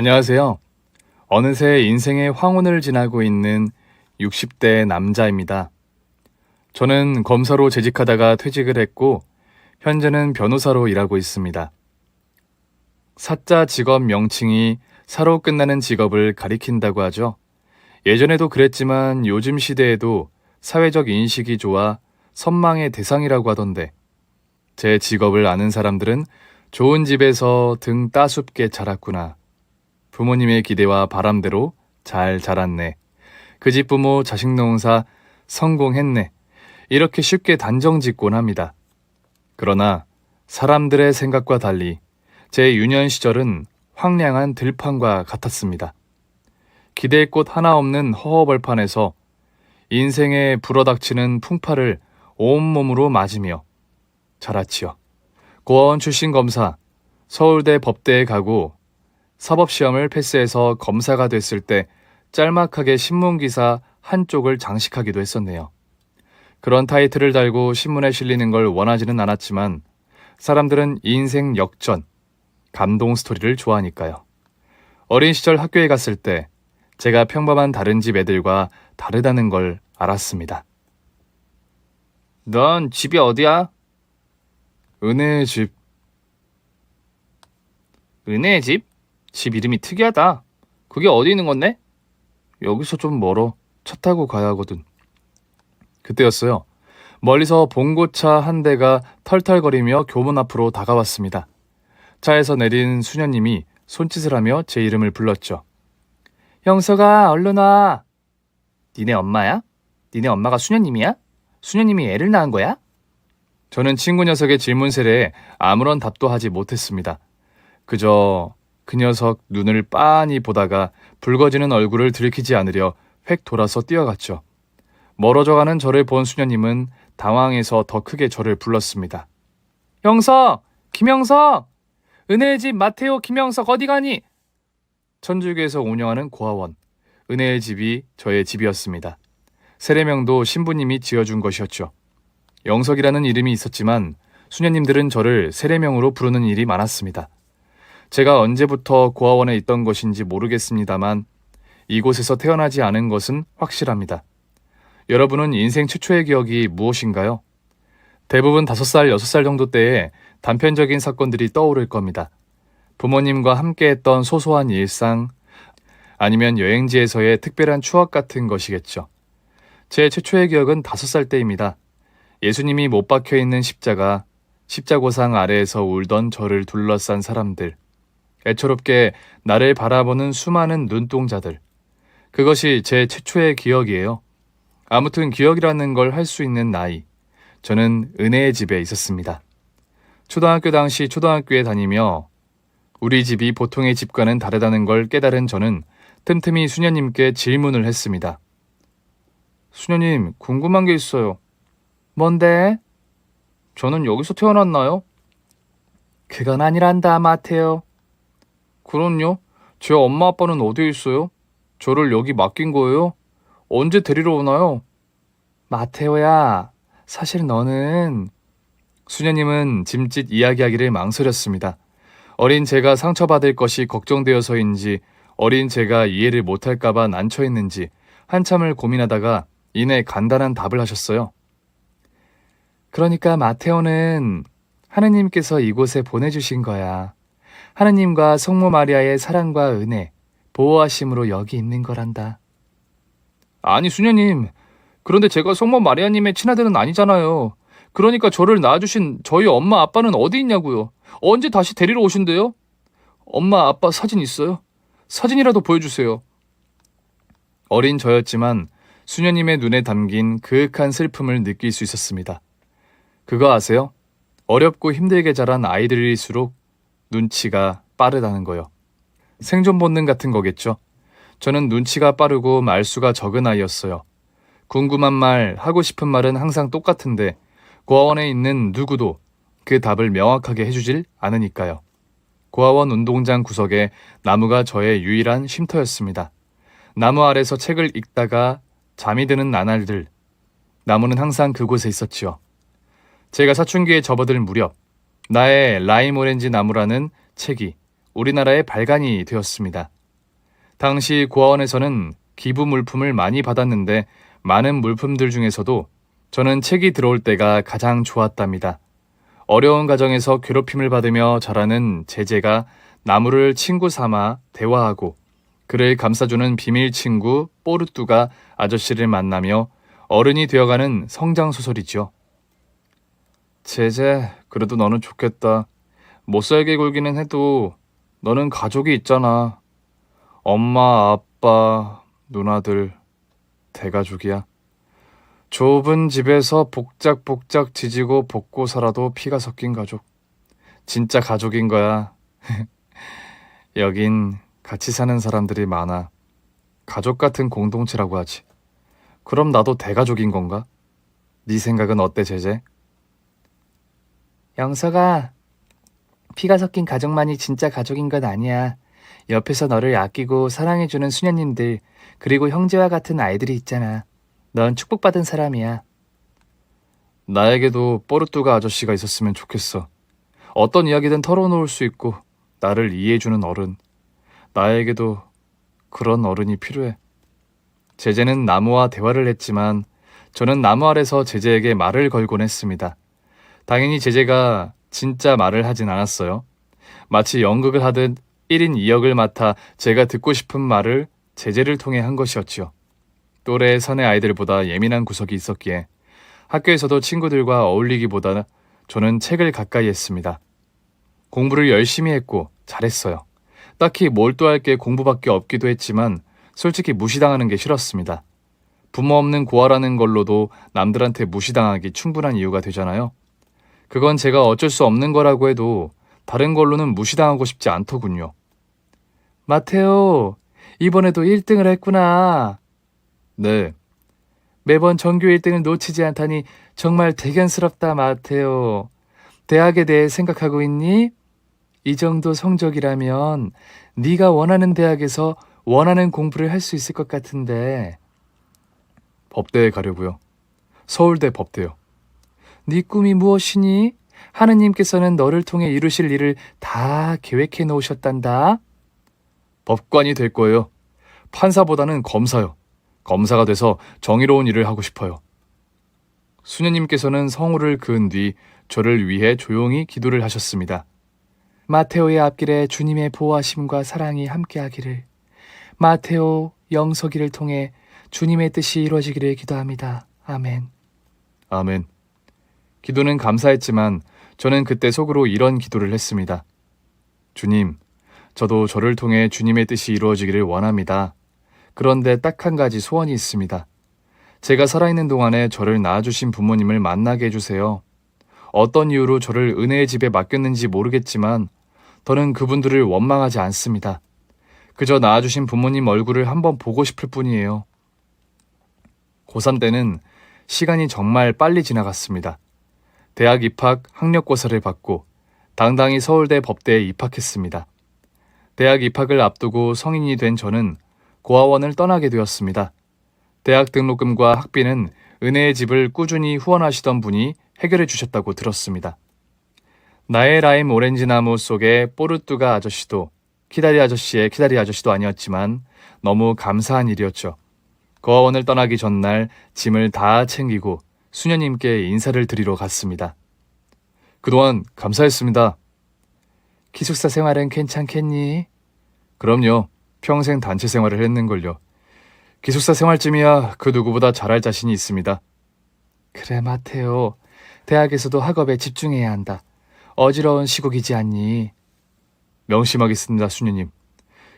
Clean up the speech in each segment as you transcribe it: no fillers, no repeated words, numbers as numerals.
안녕하세요. 어느새 인생의 황혼을 지나고 있는 60대 남자입니다. 저는 검사로 재직하다가 퇴직을 했고, 현재는 변호사로 일하고 있습니다. 사자 직업 명칭이 사로 끝나는 직업을 가리킨다고 하죠. 예전에도 그랬지만 요즘 시대에도 사회적 인식이 좋아 선망의 대상이라고 하던데, 제 직업을 아는 사람들은 좋은 집에서 등 따숩게 자랐구나. 부모님의 기대와 바람대로 잘 자랐네. 그 집 부모 자식 농사 성공했네. 이렇게 쉽게 단정짓곤 합니다. 그러나 사람들의 생각과 달리 제 유년 시절은 황량한 들판과 같았습니다. 기댈 곳 하나 없는 허허벌판에서 인생에 불어닥치는 풍파를 온몸으로 맞으며 자랐지요. 고아원 출신 검사, 서울대 법대에 가고 사법시험을 패스해서 검사가 됐을 때 짤막하게 신문기사 한쪽을 장식하기도 했었네요. 그런 타이틀을 달고 신문에 실리는 걸 원하지는 않았지만 사람들은 인생 역전, 감동 스토리를 좋아하니까요. 어린 시절 학교에 갔을 때 제가 평범한 다른 집 애들과 다르다는 걸 알았습니다. 넌 집이 어디야? 은혜의 집. 은혜의 집? 집 이름이 특이하다. 그게 어디 있는 건데? 여기서 좀 멀어. 차 타고 가야 하거든. 그때였어요. 멀리서 봉고차 한 대가 털털거리며 교문 앞으로 다가왔습니다. 차에서 내린 수녀님이 손짓을 하며 제 이름을 불렀죠. 영서가 얼른 와. 니네 엄마야? 니네 엄마가 수녀님이야? 수녀님이 애를 낳은 거야? 저는 친구 녀석의 질문 세례에 아무런 답도 하지 못했습니다. 그저 그 녀석 눈을 빤히 보다가 붉어지는 얼굴을 들키지 않으려 획 돌아서 뛰어갔죠. 멀어져가는 저를 본 수녀님은 당황해서 더 크게 저를 불렀습니다. 영석! 김영석! 은혜의 집 마테오 김영석 어디 가니? 천주교에서 운영하는 고아원, 은혜의 집이 저의 집이었습니다. 세례명도 신부님이 지어준 것이었죠. 영석이라는 이름이 있었지만 수녀님들은 저를 세례명으로 부르는 일이 많았습니다. 제가 언제부터 고아원에 있던 것인지 모르겠습니다만 이곳에서 태어나지 않은 것은 확실합니다. 여러분은 인생 최초의 기억이 무엇인가요? 대부분 5살, 6살 정도 때에 단편적인 사건들이 떠오를 겁니다. 부모님과 함께했던 소소한 일상, 아니면 여행지에서의 특별한 추억 같은 것이겠죠. 제 최초의 기억은 5살 때입니다. 예수님이 못 박혀있는 십자고상 아래에서 울던 저를 둘러싼 사람들, 애처롭게 나를 바라보는 수많은 눈동자들. 그것이 제 최초의 기억이에요. 아무튼 기억이라는 걸 할 수 있는 나이. 저는 은혜의 집에 있었습니다. 초등학교 당시 초등학교에 다니며 우리 집이 보통의 집과는 다르다는 걸 깨달은 저는 틈틈이 수녀님께 질문을 했습니다. 수녀님, 궁금한 게 있어요. 뭔데? 저는 여기서 태어났나요? 그건 아니란다, 마테오. 그럼요? 제 엄마 아빠는 어디에 있어요? 저를 여기 맡긴 거예요? 언제 데리러 오나요? 마테오야, 사실 너는... 수녀님은 짐짓 이야기하기를 망설였습니다. 어린 제가 상처받을 것이 걱정되어서인지 어린 제가 이해를 못할까봐 난처했는지 한참을 고민하다가 이내 간단한 답을 하셨어요. 그러니까 마테오는 하느님께서 이곳에 보내주신 거야. 하느님과 성모 마리아의 사랑과 은혜, 보호하심으로 여기 있는 거란다. 아니 수녀님, 그런데 제가 성모 마리아님의 친아들은 아니잖아요. 그러니까 저를 낳아주신 저희 엄마 아빠는 어디 있냐고요. 언제 다시 데리러 오신대요? 엄마 아빠 사진 있어요? 사진이라도 보여주세요. 어린 저였지만 수녀님의 눈에 담긴 그윽한 슬픔을 느낄 수 있었습니다. 그거 아세요? 어렵고 힘들게 자란 아이들일수록 눈치가 빠르다는 거요. 생존 본능 같은 거겠죠. 저는 눈치가 빠르고 말수가 적은 아이였어요. 궁금한 말, 하고 싶은 말은 항상 똑같은데 고아원에 있는 누구도 그 답을 명확하게 해주질 않으니까요. 고아원 운동장 구석에 나무가 저의 유일한 쉼터였습니다. 나무 아래서 책을 읽다가 잠이 드는 나날들, 나무는 항상 그곳에 있었지요. 제가 사춘기에 접어들 무렵 나의 라임 오렌지 나무라는 책이 우리나라의 발간이 되었습니다. 당시 고아원에서는 기부 물품을 많이 받았는데 많은 물품들 중에서도 저는 책이 들어올 때가 가장 좋았답니다. 어려운 가정에서 괴롭힘을 받으며 자라는 제제가 나무를 친구 삼아 대화하고 그를 감싸주는 비밀 친구 뽀르뚜가 아저씨를 만나며 어른이 되어가는 성장소설이죠. 제제, 그래도 너는 좋겠다. 못살게 굴기는 해도 너는 가족이 있잖아. 엄마, 아빠, 누나들, 대가족이야. 좁은 집에서 복작복작 지지고 볶고 살아도 피가 섞인 가족. 진짜 가족인 거야. 여긴 같이 사는 사람들이 많아. 가족 같은 공동체라고 하지. 그럼 나도 대가족인 건가? 네 생각은 어때, 제제? 영석아, 피가 섞인 가족만이 진짜 가족인 건 아니야. 옆에서 너를 아끼고 사랑해주는 수녀님들, 그리고 형제와 같은 아이들이 있잖아. 넌 축복받은 사람이야. 나에게도 뽀르뚜가 아저씨가 있었으면 좋겠어. 어떤 이야기든 털어놓을 수 있고 나를 이해해주는 어른. 나에게도 그런 어른이 필요해. 제제는 나무와 대화를 했지만 저는 나무 아래서 제제에게 말을 걸곤 했습니다. 당연히 제제가 진짜 말을 하진 않았어요. 마치 연극을 하듯 1인 2역을 맡아 제가 듣고 싶은 말을 제제를 통해 한 것이었지요. 또래 사내 아이들보다 예민한 구석이 있었기에 학교에서도 친구들과 어울리기보다 저는 책을 가까이 했습니다. 공부를 열심히 했고 잘했어요. 딱히 몰두할 게 공부밖에 없기도 했지만 솔직히 무시당하는 게 싫었습니다. 부모 없는 고아라는 걸로도 남들한테 무시당하기 충분한 이유가 되잖아요. 그건 제가 어쩔 수 없는 거라고 해도 다른 걸로는 무시당하고 싶지 않더군요. 마테오, 이번에도 1등을 했구나. 네. 매번 전교 1등을 놓치지 않다니 정말 대견스럽다, 마테오. 대학에 대해 생각하고 있니? 이 정도 성적이라면 네가 원하는 대학에서 원하는 공부를 할 수 있을 것 같은데. 법대에 가려고요. 서울대 법대요. 네 꿈이 무엇이니? 하느님께서는 너를 통해 이루실 일을 다 계획해 놓으셨단다. 법관이 될 거예요. 판사보다는 검사요. 검사가 돼서 정의로운 일을 하고 싶어요. 수녀님께서는 성우를 그은 뒤 저를 위해 조용히 기도를 하셨습니다. 마테오의 앞길에 주님의 보호하심과 사랑이 함께하기를. 마테오 영석이를 통해 주님의 뜻이 이루어지기를 기도합니다. 아멘. 아멘. 기도는 감사했지만 저는 그때 속으로 이런 기도를 했습니다. 주님, 저도 저를 통해 주님의 뜻이 이루어지기를 원합니다. 그런데 딱 한 가지 소원이 있습니다. 제가 살아있는 동안에 저를 낳아주신 부모님을 만나게 해주세요. 어떤 이유로 저를 은혜의 집에 맡겼는지 모르겠지만 저는 그분들을 원망하지 않습니다. 그저 낳아주신 부모님 얼굴을 한번 보고 싶을 뿐이에요. 고3 때는 시간이 정말 빨리 지나갔습니다. 대학 입학 학력고사를 받고 당당히 서울대 법대에 입학했습니다. 대학 입학을 앞두고 성인이 된 저는 고아원을 떠나게 되었습니다. 대학 등록금과 학비는 은혜의 집을 꾸준히 후원하시던 분이 해결해 주셨다고 들었습니다. 나의 라임 오렌지 나무 속의 뽀르뚜가 아저씨도 키다리 아저씨의 키다리 아저씨도 아니었지만 너무 감사한 일이었죠. 고아원을 떠나기 전날 짐을 다 챙기고 수녀님께 인사를 드리러 갔습니다. 그동안 감사했습니다. 기숙사 생활은 괜찮겠니? 그럼요. 평생 단체 생활을 했는걸요. 기숙사 생활쯤이야 그 누구보다 잘할 자신이 있습니다. 그래, 마테오. 대학에서도 학업에 집중해야 한다. 어지러운 시국이지 않니? 명심하겠습니다, 수녀님.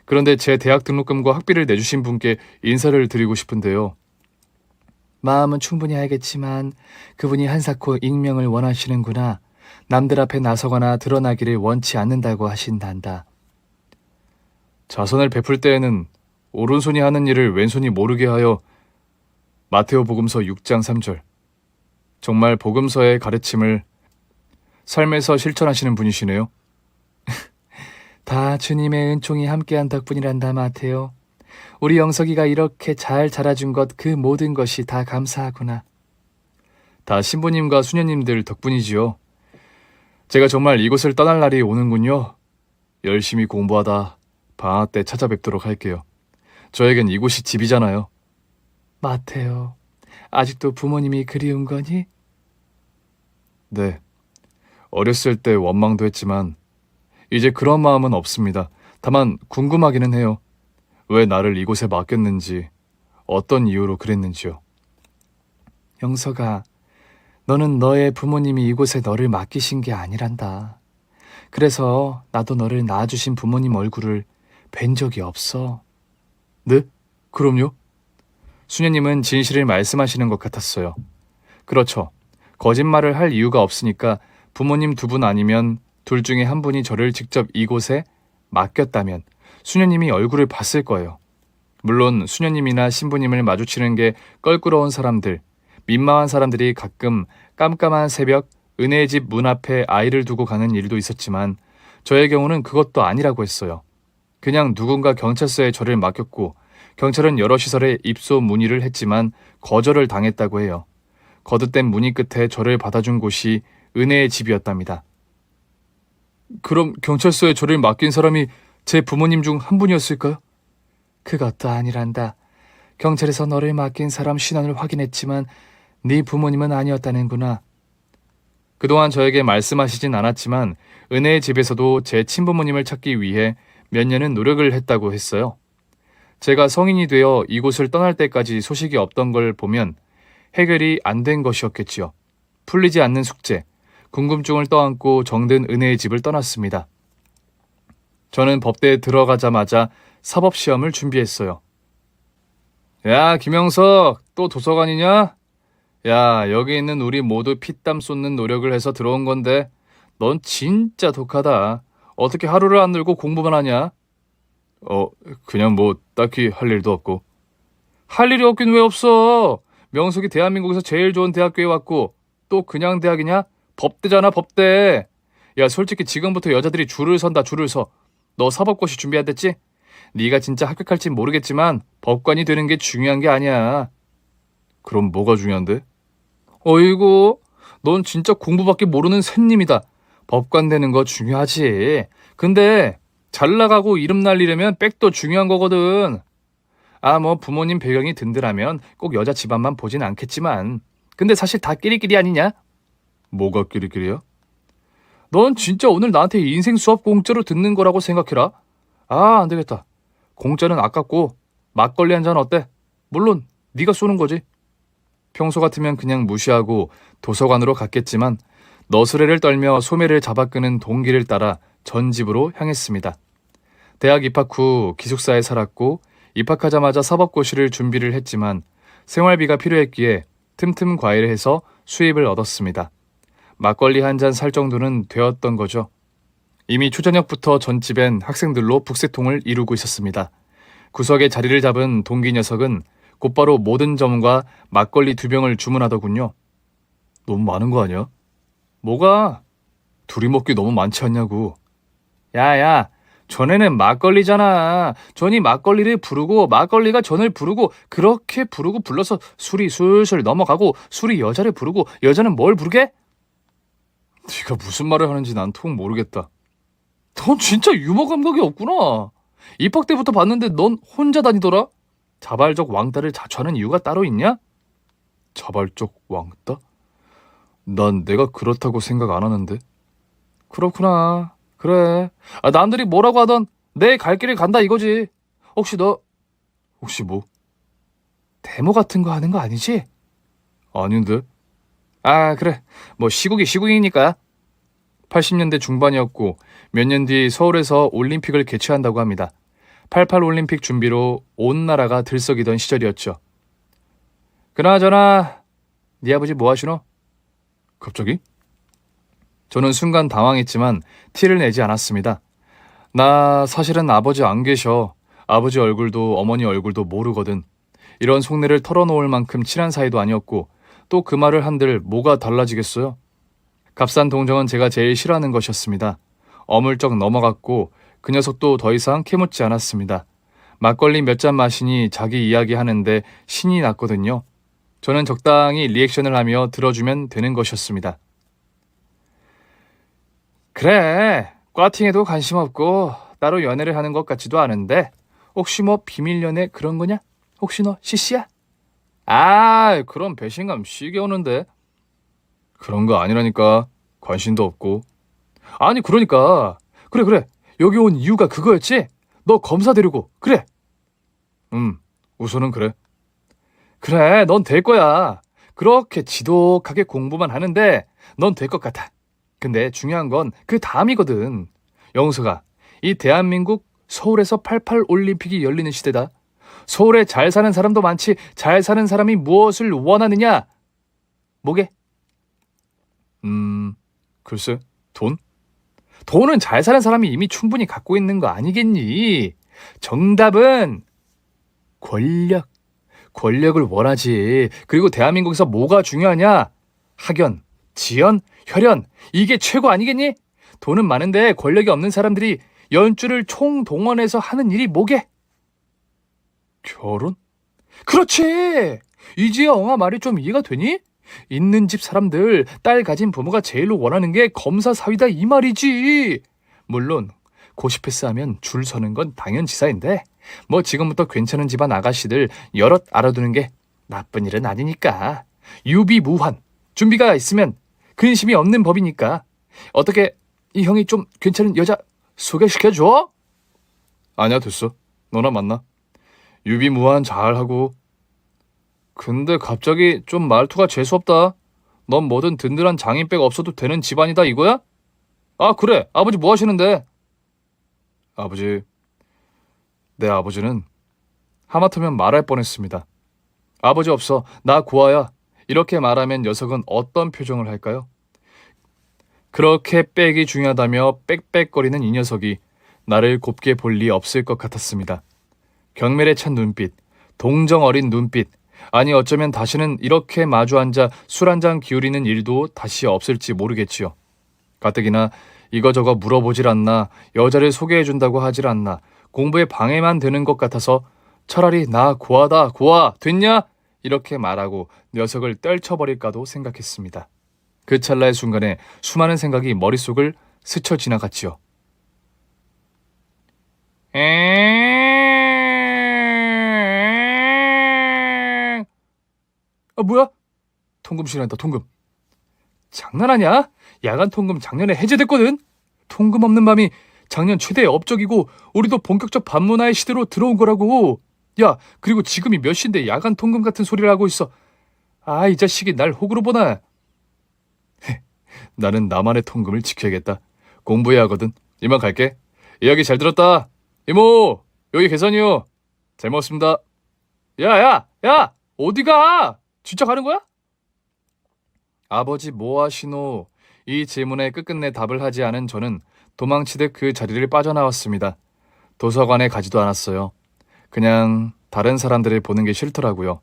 그런데 제 대학 등록금과 학비를 내주신 분께 인사를 드리고 싶은데요. 마음은 충분히 알겠지만 그분이 한사코 익명을 원하시는구나. 남들 앞에 나서거나 드러나기를 원치 않는다고 하신단다. 자선을 베풀 때에는 오른손이 하는 일을 왼손이 모르게 하여 마테오 복음서 6장 3절. 정말 복음서의 가르침을 삶에서 실천하시는 분이시네요. 다 주님의 은총이 함께한 덕분이란다, 마테오. 우리 영석이가 이렇게 잘 자라준 것 그 모든 것이 다 감사하구나. 다 신부님과 수녀님들 덕분이지요. 제가 정말 이곳을 떠날 날이 오는군요. 열심히 공부하다 방학 때 찾아뵙도록 할게요. 저에겐 이곳이 집이잖아요. 마테오, 아직도 부모님이 그리운 거니? 네. 어렸을 때 원망도 했지만 이제 그런 마음은 없습니다. 다만 궁금하기는 해요. 왜 나를 이곳에 맡겼는지, 어떤 이유로 그랬는지요. 영석아, 너는 너의 부모님이 이곳에 너를 맡기신 게 아니란다. 그래서 나도 너를 낳아주신 부모님 얼굴을 뵌 적이 없어. 네? 그럼요? 수녀님은 진실을 말씀하시는 것 같았어요. 그렇죠. 거짓말을 할 이유가 없으니까 부모님 두 분 아니면 둘 중에 한 분이 저를 직접 이곳에 맡겼다면 수녀님이 얼굴을 봤을 거예요. 물론 수녀님이나 신부님을 마주치는 게 껄끄러운 사람들, 민망한 사람들이 가끔 깜깜한 새벽 은혜의 집 문 앞에 아이를 두고 가는 일도 있었지만 저의 경우는 그것도 아니라고 했어요. 그냥 누군가 경찰서에 저를 맡겼고 경찰은 여러 시설에 입소 문의를 했지만 거절을 당했다고 해요. 거듭된 문의 끝에 저를 받아준 곳이 은혜의 집이었답니다. 그럼 경찰서에 저를 맡긴 사람이 제 부모님 중 한 분이었을까요? 그것도 아니란다. 경찰에서 너를 맡긴 사람 신원을 확인했지만 네 부모님은 아니었다는구나. 그동안 저에게 말씀하시진 않았지만 은혜의 집에서도 제 친부모님을 찾기 위해 몇 년은 노력을 했다고 했어요. 제가 성인이 되어 이곳을 떠날 때까지 소식이 없던 걸 보면 해결이 안 된 것이었겠지요. 풀리지 않는 숙제, 궁금증을 떠안고 정든 은혜의 집을 떠났습니다. 저는 법대에 들어가자마자 사법시험을 준비했어요. 야, 김영석, 또 도서관이냐? 야, 여기 있는 우리 모두 피땀 쏟는 노력을 해서 들어온 건데 넌 진짜 독하다. 어떻게 하루를 안 놀고 공부만 하냐? 그냥 뭐 딱히 할 일도 없고. 할 일이 없긴 왜 없어? 명석이 대한민국에서 제일 좋은 대학교에 왔고 또 그냥 대학이냐? 법대잖아, 법대. 야, 솔직히 지금부터 여자들이 줄을 선다, 줄을 서. 너 사법고시 준비한댔지? 네가 진짜 합격할진 모르겠지만 법관이 되는 게 중요한 게 아니야. 그럼 뭐가 중요한데? 어이구, 넌 진짜 공부밖에 모르는 샌님이다. 법관 되는 거 중요하지. 근데 잘 나가고 이름 날리려면 백도 중요한 거거든. 뭐 부모님 배경이 든든하면 꼭 여자 집안만 보진 않겠지만 근데 사실 다 끼리끼리 아니냐? 뭐가 끼리끼리야? 넌 진짜 오늘 나한테 인생 수업 공짜로 듣는 거라고 생각해라. 안 되겠다. 공짜는 아깝고 막걸리 한 잔 어때? 물론 네가 쏘는 거지. 평소 같으면 그냥 무시하고 도서관으로 갔겠지만 너스레를 떨며 소매를 잡아 끄는 동기를 따라 전 집으로 향했습니다. 대학 입학 후 기숙사에 살았고 입학하자마자 사법고시를 준비를 했지만 생활비가 필요했기에 틈틈 과외를 해서 수입을 얻었습니다. 막걸리 한 잔 살 정도는 되었던 거죠. 이미 초저녁부터 전집엔 학생들로 북새통을 이루고 있었습니다. 구석에 자리를 잡은 동기 녀석은 곧바로 모든 점과 막걸리 2병을 주문하더군요. 너무 많은 거 아니야? 뭐가? 둘이 먹기 너무 많지 않냐고. 야야, 전에는 막걸리잖아. 전이 막걸리를 부르고 막걸리가 전을 부르고 그렇게 부르고 불러서 술이 술술 넘어가고 술이 여자를 부르고 여자는 뭘 부르게? 네가 무슨 말을 하는지 난 통 모르겠다. 넌 진짜 유머 감각이 없구나. 입학 때부터 봤는데 넌 혼자 다니더라? 자발적 왕따를 자처하는 이유가 따로 있냐? 자발적 왕따? 난 내가 그렇다고 생각 안 하는데. 그렇구나. 그래. 남들이 뭐라고 하던 내 갈 길을 간다 이거지. 혹시 뭐? 데모 같은 거 하는 거 아니지? 아닌데. 그래. 뭐 시국이니까. 80년대 중반이었고 몇 년 뒤 서울에서 올림픽을 개최한다고 합니다. 88 올림픽 준비로 온 나라가 들썩이던 시절이었죠. 그나저나 네 아버지 뭐 하시노? 갑자기? 저는 순간 당황했지만 티를 내지 않았습니다. 나 사실은 아버지 안 계셔. 아버지 얼굴도 어머니 얼굴도 모르거든. 이런 속내를 털어놓을 만큼 친한 사이도 아니었고 또 그 말을 한들 뭐가 달라지겠어요? 값싼 동정은 제가 제일 싫어하는 것이었습니다. 어물쩍 넘어갔고 그 녀석도 더 이상 캐묻지 않았습니다. 막걸리 몇 잔 마시니 자기 이야기 하는데 신이 났거든요. 저는 적당히 리액션을 하며 들어주면 되는 것이었습니다. 그래, 꽈팅에도 관심 없고 따로 연애를 하는 것 같지도 않은데 혹시 뭐 비밀 연애 그런 거냐? 혹시 너 CC야? 아, 그럼 배신감 시게 오는데. 그런 거 아니라니까. 관심도 없고. 아니 그러니까. 그래. 여기 온 이유가 그거였지? 너 검사 되려고. 그래. 우선은 그래. 그래, 넌 될 거야. 그렇게 지독하게 공부만 하는데 넌 될 것 같아. 근데 중요한 건 그 다음이거든. 영수가, 이 대한민국 서울에서 88 올림픽이 열리는 시대다. 서울에 잘 사는 사람도 많지 잘 사는 사람이 무엇을 원하느냐? 뭐게? 글쎄, 돈? 돈은 잘 사는 사람이 이미 충분히 갖고 있는 거 아니겠니? 정답은 권력. 권력을 원하지. 그리고 대한민국에서 뭐가 중요하냐? 학연, 지연, 혈연. 이게 최고 아니겠니? 돈은 많은데 권력이 없는 사람들이 연줄을 총동원해서 하는 일이 뭐게? 결혼? 그렇지! 이지혜 엉아 말이 좀 이해가 되니? 있는 집 사람들, 딸 가진 부모가 제일 원하는 게 검사 사위다 이 말이지. 물론 고시패스 하면 줄 서는 건 당연지사인데 뭐 지금부터 괜찮은 집안 아가씨들 여럿 알아두는 게 나쁜 일은 아니니까. 유비무환. 준비가 있으면 근심이 없는 법이니까. 어떻게 이 형이 좀 괜찮은 여자 소개시켜줘? 아니야, 됐어. 너나 만나. 유비무환 잘하고. 근데 갑자기 좀 말투가 재수없다. 넌 뭐든 든든한 장인백 없어도 되는 집안이다 이거야? 아, 그래. 아버지 뭐 하시는데? 아버지, 내 아버지는 하마터면 말할 뻔했습니다. 아버지 없어. 나 고아야. 이렇게 말하면 녀석은 어떤 표정을 할까요? 그렇게 빽이 중요하다며 빽빽거리는 이 녀석이 나를 곱게 볼 리 없을 것 같았습니다. 경멸에 찬 눈빛, 동정 어린 눈빛, 아니 어쩌면 다시는 이렇게 마주 앉아 술 한잔 기울이는 일도 다시 없을지 모르겠지요. 가뜩이나 이거저거 물어보질 않나, 여자를 소개해준다고 하질 않나, 공부에 방해만 되는 것 같아서 차라리 나 고아다, 고아, 됐냐? 이렇게 말하고 녀석을 떨쳐버릴까도 생각했습니다. 그 찰나의 순간에 수많은 생각이 머릿속을 스쳐 지나갔지요. 아, 뭐야? 통금 실현한다, 통금. 장난하냐? 야간 통금 작년에 해제됐거든? 통금 없는 밤이 작년 최대의 업적이고 우리도 본격적 밤문화의 시대로 들어온 거라고. 야, 그리고 지금이 몇 시인데 야간 통금 같은 소리를 하고 있어. 아, 이 자식이 날 호구로 보나. 나는 나만의 통금을 지켜야겠다. 공부해야 하거든. 이만 갈게. 이야기 잘 들었다. 이모, 여기 계산이요. 잘 먹었습니다. 야! 어디가? 진짜 가는 거야? 아버지 뭐 하시노? 이 질문에 끝끝내 답을 하지 않은 저는 도망치듯 그 자리를 빠져나왔습니다. 도서관에 가지도 않았어요. 그냥 다른 사람들을 보는 게 싫더라고요.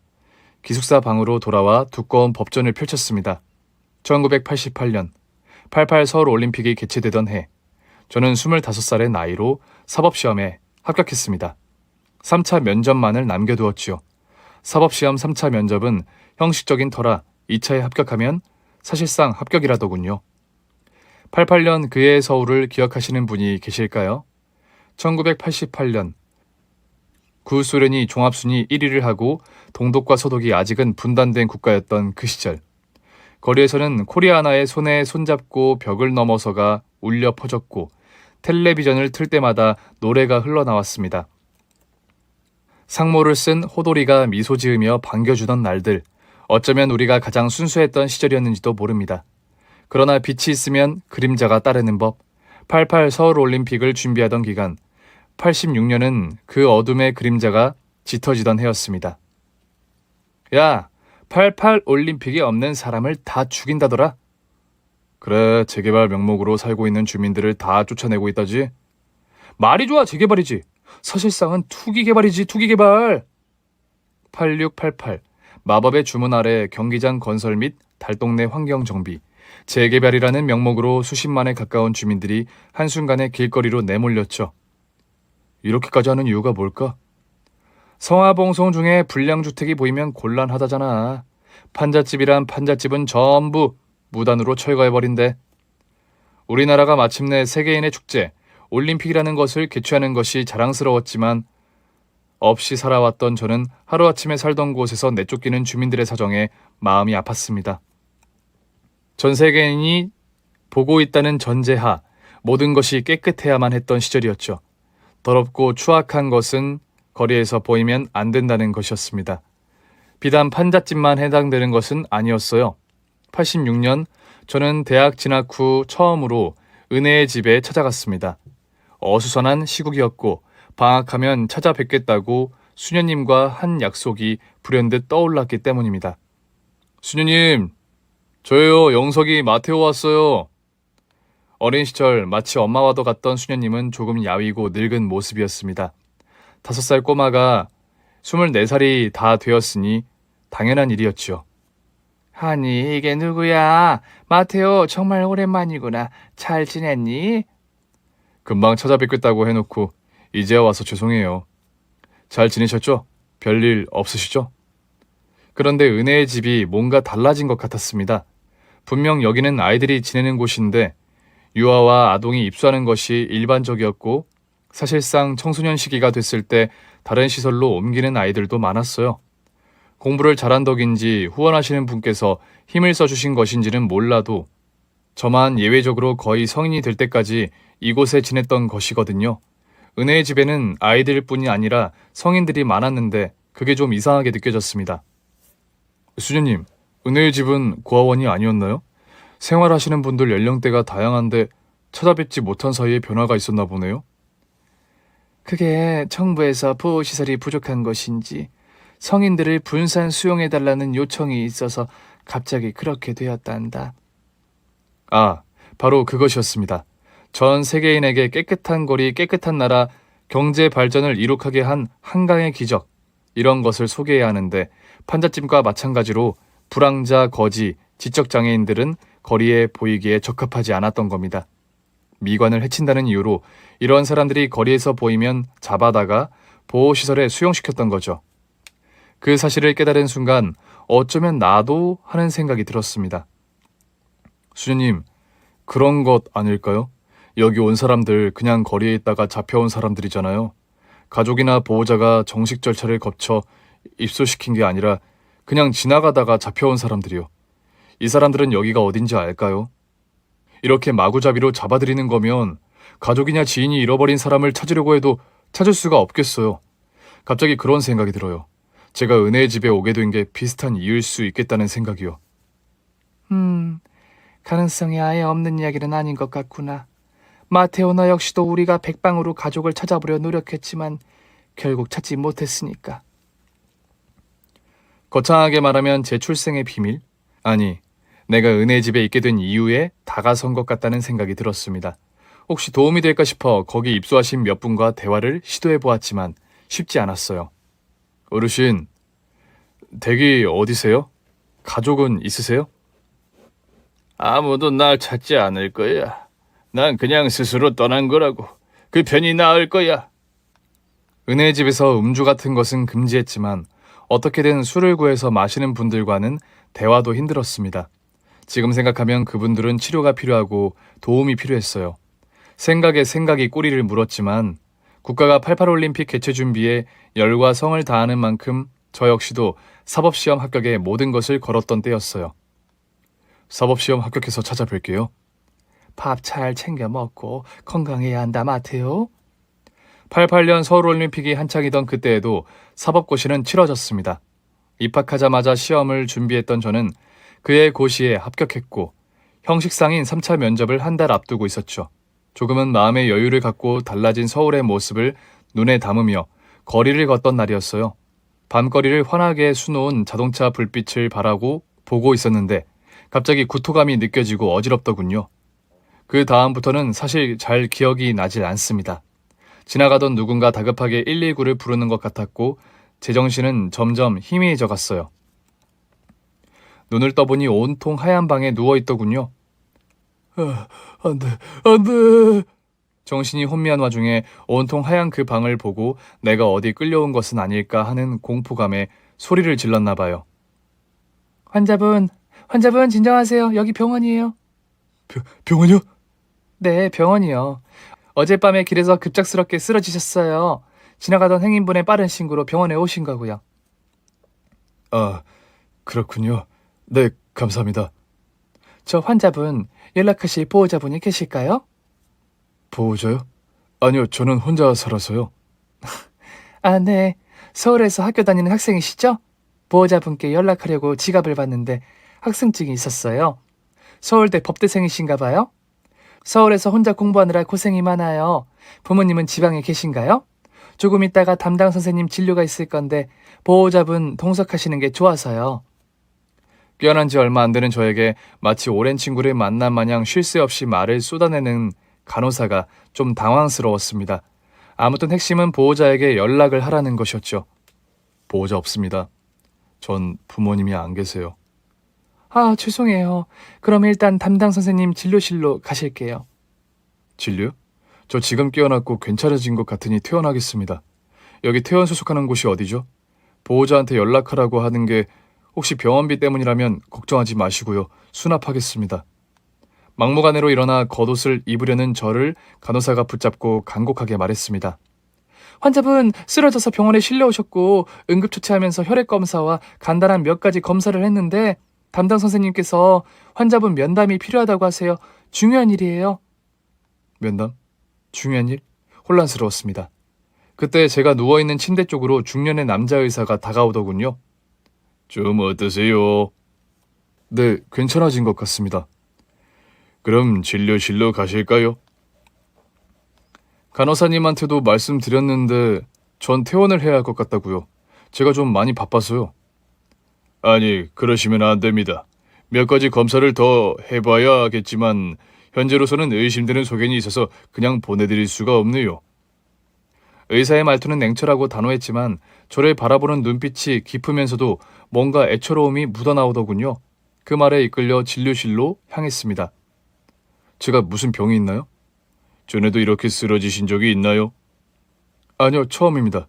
기숙사 방으로 돌아와 두꺼운 법전을 펼쳤습니다. 1988년 88 서울올림픽이 개최되던 해, 저는 25살의 나이로 사법시험에 합격했습니다. 3차 면접만을 남겨두었지요. 사법시험 3차 면접은 형식적인 터라 2차에 합격하면 사실상 합격이라더군요. 88년 그해 서울을 기억하시는 분이 계실까요? 1988년 구소련이 종합순위 1위를 하고 동독과 서독이 아직은 분단된 국가였던 그 시절, 거리에서는 코리아나의 손에 손잡고 벽을 넘어서가 울려 퍼졌고 텔레비전을 틀 때마다 노래가 흘러나왔습니다. 상모를 쓴 호돌이가 미소 지으며 반겨주던 날들, 어쩌면 우리가 가장 순수했던 시절이었는지도 모릅니다. 그러나 빛이 있으면 그림자가 따르는 법, 88 서울올림픽을 준비하던 기간, 86년은 그 어둠의 그림자가 짙어지던 해였습니다. 야, 88 올림픽이 없는 사람을 다 죽인다더라? 그래, 재개발 명목으로 살고 있는 주민들을 다 쫓아내고 있다지? 말이 좋아, 재개발이지. 사실상은 투기개발이지, 투기개발. 8688, 마법의 주문 아래 경기장 건설 및 달동네 환경 정비, 재개발이라는 명목으로 수십만에 가까운 주민들이 한순간에 길거리로 내몰렸죠. 이렇게까지 하는 이유가 뭘까? 성화봉송 중에 불량주택이 보이면 곤란하다잖아. 판잣집이란 판잣집은 전부 무단으로 철거해버린대. 우리나라가 마침내 세계인의 축제, 올림픽이라는 것을 개최하는 것이 자랑스러웠지만 없이 살아왔던 저는 하루아침에 살던 곳에서 내쫓기는 주민들의 사정에 마음이 아팠습니다. 전 세계인이 보고 있다는 전제하 모든 것이 깨끗해야만 했던 시절이었죠. 더럽고 추악한 것은 거리에서 보이면 안 된다는 것이었습니다. 비단 판잣집만 해당되는 것은 아니었어요. 86년 저는 대학 진학 후 처음으로 은혜의 집에 찾아갔습니다. 어수선한 시국이었고 방학하면 찾아뵙겠다고 수녀님과 한 약속이 불현듯 떠올랐기 때문입니다. 수녀님, 저예요. 영석이 마테오 왔어요. 어린 시절 마치 엄마와도 같던 수녀님은 조금 야위고 늙은 모습이었습니다. 5살 꼬마가 24살이 다 되었으니 당연한 일이었지요. 아니, 이게 누구야? 마테오, 정말 오랜만이구나. 잘 지냈니? 금방 찾아뵙겠다고 해놓고 이제야 와서 죄송해요. 잘 지내셨죠? 별일 없으시죠? 그런데 은혜의 집이 뭔가 달라진 것 같았습니다. 분명 여기는 아이들이 지내는 곳인데 유아와 아동이 입소하는 것이 일반적이었고 사실상 청소년 시기가 됐을 때 다른 시설로 옮기는 아이들도 많았어요. 공부를 잘한 덕인지 후원하시는 분께서 힘을 써주신 것인지는 몰라도 저만 예외적으로 거의 성인이 될 때까지 이곳에 지냈던 것이거든요. 은혜의 집에는 아이들뿐이 아니라 성인들이 많았는데 그게 좀 이상하게 느껴졌습니다. 수녀님, 은혜의 집은 고아원이 아니었나요? 생활하시는 분들 연령대가 다양한데 찾아뵙지 못한 사이에 변화가 있었나 보네요. 그게 정부에서 보호시설이 부족한 것인지 성인들을 분산 수용해달라는 요청이 있어서 갑자기 그렇게 되었단다. 아, 바로 그것이었습니다. 전 세계인에게 깨끗한 거리, 깨끗한 나라, 경제 발전을 이룩하게 한 한강의 기적, 이런 것을 소개해야 하는데 판잣집과 마찬가지로 불황자, 거지, 지적장애인들은 거리에 보이기에 적합하지 않았던 겁니다. 미관을 해친다는 이유로 이런 사람들이 거리에서 보이면 잡아다가 보호시설에 수용시켰던 거죠. 그 사실을 깨달은 순간 어쩌면 나도 하는 생각이 들었습니다. 수녀님, 그런 것 아닐까요? 여기 온 사람들 그냥 거리에 있다가 잡혀온 사람들이잖아요. 가족이나 보호자가 정식 절차를 거쳐 입소시킨 게 아니라 그냥 지나가다가 잡혀온 사람들이요. 이 사람들은 여기가 어딘지 알까요? 이렇게 마구잡이로 잡아들이는 거면 가족이냐 지인이 잃어버린 사람을 찾으려고 해도 찾을 수가 없겠어요. 갑자기 그런 생각이 들어요. 제가 은혜의 집에 오게 된 게 비슷한 이유일 수 있겠다는 생각이요. 가능성이 아예 없는 이야기는 아닌 것 같구나. 마테오 너 역시도 우리가 백방으로 가족을 찾아보려 노력했지만 결국 찾지 못했으니까. 거창하게 말하면 제 출생의 비밀? 아니, 내가 은혜의 집에 있게 된 이유에 다가선 것 같다는 생각이 들었습니다. 혹시 도움이 될까 싶어 거기 입소하신 몇 분과 대화를 시도해보았지만 쉽지 않았어요. 어르신, 댁이 어디세요? 가족은 있으세요? 아무도 날 찾지 않을 거야. 난 그냥 스스로 떠난 거라고. 그 편이 나을 거야. 은혜의 집에서 음주 같은 것은 금지했지만 어떻게든 술을 구해서 마시는 분들과는 대화도 힘들었습니다. 지금 생각하면 그분들은 치료가 필요하고 도움이 필요했어요. 생각에 생각이 꼬리를 물었지만 국가가 88올림픽 개최 준비에 열과 성을 다하는 만큼 저 역시도 사법시험 합격에 모든 것을 걸었던 때였어요. 사법시험 합격해서 찾아뵐게요. 밥 잘 챙겨 먹고 건강해야 한다, 마테오. 88년 서울올림픽이 한창이던 그때에도 사법고시는 치러졌습니다. 입학하자마자 시험을 준비했던 저는 그해 고시에 합격했고 형식상인 3차 면접을 한 달 앞두고 있었죠. 조금은 마음의 여유를 갖고 달라진 서울의 모습을 눈에 담으며 거리를 걷던 날이었어요. 밤거리를 환하게 수놓은 자동차 불빛을 바라고 보고 있었는데 갑자기 구토감이 느껴지고 어지럽더군요. 그 다음부터는 사실 잘 기억이 나질 않습니다. 지나가던 누군가 다급하게 119를 부르는 것 같았고 제정신은 점점 희미해져 갔어요. 눈을 떠보니 온통 하얀 방에 누워있더군요. 안 돼. 정신이 혼미한 와중에 온통 하얀 그 방을 보고 내가 어디 끌려온 것은 아닐까 하는 공포감에 소리를 질렀나 봐요. 환자분 진정하세요. 여기 병원이에요. 병원이요? 네, 병원이요. 어젯밤에 길에서 급작스럽게 쓰러지셨어요. 지나가던 행인분의 빠른 신고로 병원에 오신 거고요. 아, 그렇군요. 네, 감사합니다. 저 환자분, 연락하실 보호자분이 계실까요? 보호자요? 아니요, 저는 혼자 살아서요. 아, 네. 서울에서 학교 다니는 학생이시죠? 보호자분께 연락하려고 지갑을 봤는데 학생증이 있었어요. 서울대 법대생이신가 봐요? 서울에서 혼자 공부하느라 고생이 많아요. 부모님은 지방에 계신가요? 조금 있다가 담당 선생님 진료가 있을 건데 보호자분 동석하시는 게 좋아서요. 깨어난 지 얼마 안 되는 저에게 마치 오랜 친구를 만난 마냥 쉴 새 없이 말을 쏟아내는 간호사가 좀 당황스러웠습니다. 아무튼 핵심은 보호자에게 연락을 하라는 것이었죠. 보호자 없습니다. 전 부모님이 안 계세요. 아, 죄송해요. 그럼 일단 담당 선생님 진료실로 가실게요. 진료요? 저 지금 깨어났고 괜찮아진 것 같으니 퇴원하겠습니다. 여기 퇴원 수속하는 곳이 어디죠? 보호자한테 연락하라고 하는 게 혹시 병원비 때문이라면 걱정하지 마시고요. 수납하겠습니다. 막무가내로 일어나 겉옷을 입으려는 저를 간호사가 붙잡고 간곡하게 말했습니다. 환자분 쓰러져서 병원에 실려오셨고 응급처치하면서 혈액검사와 간단한 몇 가지 검사를 했는데 담당 선생님께서 환자분 면담이 필요하다고 하세요. 중요한 일이에요. 면담? 중요한 일? 혼란스러웠습니다. 그때 제가 누워있는 침대 쪽으로 중년의 남자 의사가 다가오더군요. 좀 어떠세요? 네, 괜찮아진 것 같습니다. 그럼 진료실로 가실까요? 간호사님한테도 말씀드렸는데 전 퇴원을 해야 할 것 같다고요. 제가 좀 많이 바빠서요. 아니, 그러시면 안 됩니다. 몇 가지 검사를 더 해봐야겠지만 현재로서는 의심되는 소견이 있어서 그냥 보내드릴 수가 없네요. 의사의 말투는 냉철하고 단호했지만 저를 바라보는 눈빛이 깊으면서도 뭔가 애처로움이 묻어나오더군요. 그 말에 이끌려 진료실로 향했습니다. 제가 무슨 병이 있나요? 전에도 이렇게 쓰러지신 적이 있나요? 아니요, 처음입니다.